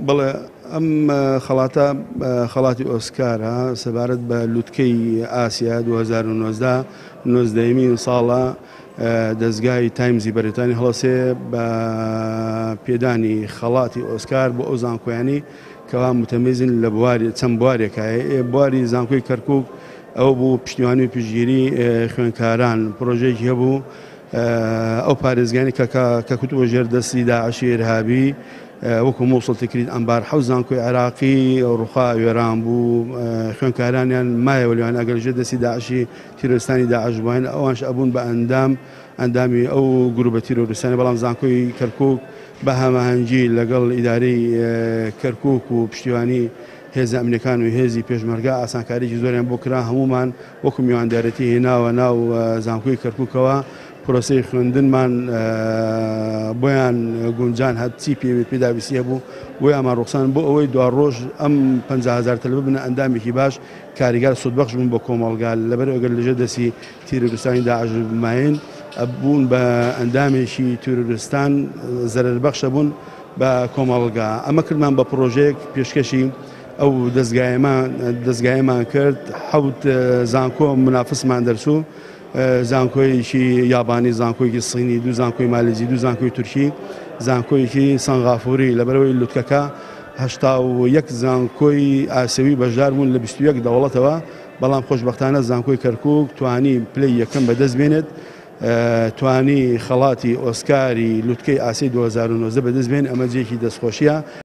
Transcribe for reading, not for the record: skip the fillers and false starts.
بەڵێ ئەم خەڵاتە خەڵاتی ئۆسکارە سەبارەت بە لووتکەی ئاسیا 2019 نۆزدەهەمین ساڵە دەستگای تایمزی بەریتانی هەڵەسێ بە پێدانی خەڵاتی ئۆسکار بۆ ئەو زانکۆیانی کەوا متەمەیزن لە چەند بوارێکایە بواری زانکۆی کەرکووک ئەو بوو پشتیوانی و پشتگیری خوێندکاران پرۆژێکی هەبوو ئەو پارێزگانی کە کوتووە ژێر دەستی داعشی ئێرهابی وەکو مووسڵ تکرید ئەمبار حەوت زانکۆی عێراقی ڕووخا وێران بوو خوێندکارانیان مایەوە لەوان ئەگەر ژێر دەستی داعشی تیرۆریستانی داعش بووین ئەوانش ئەبوون بە ئەندامی ئەو گروپە تیرۆریستانی بەڵام زانکۆی کەرکووک بە هەماهەنگی لەگەڵ ئیدارەی کەرکووک و پشتیوانی هێزە ئەمریکان و هێزی پێشمەرگا ئاسانکاریی زۆریان بۆ کرا هەمومان وەکو میواندارەتی هێناوە ناو زانکۆی کەرکووکەوە پرۆسەی خوێندنمان بۆیان گونجان هەرچی پێداویستیە بوو بۆی ئەمان ڕوخسان بۆ ئەوەی دوا ڕۆژ ئەم 50,000 تەلەبە بنە ئەندامێکی باش کاریگار سودبەخش بوون بۆ کۆمەڵگا لەبەر ئەگەر لەژێر دەستی تیرۆریستانی داعش بماین ئەبوون بە ئەندامێکی تیرۆریستان زەرەربەخشە بوون بە کۆمەڵگا ئەمە کردمان بە پرۆژەیەک پێشکەشی ئەو دەستگایەمان کرد حەوت زانکۆ منافسمان دەرچوو زانکۆیەکی یابانی زانکۆیەکی سینی دوو زانکۆی مالیزی دوو زانکۆی تورکی زانکۆیەکی سەنغافوری لەبەرەوەی لوتکەکە 81 زانکۆی ئاسیوی بەشدار بوون لە 21 دەوڵەتەوە بەڵام خۆشبەختانە زانکۆی کەرکووک توانی پلەی یەکەم بەدەست بێنێت توانی خەڵاتی ئۆسکاری لوتکەی ئاسی 2019 بەدەست بێن ئەمە جێکی دەستخۆشیە.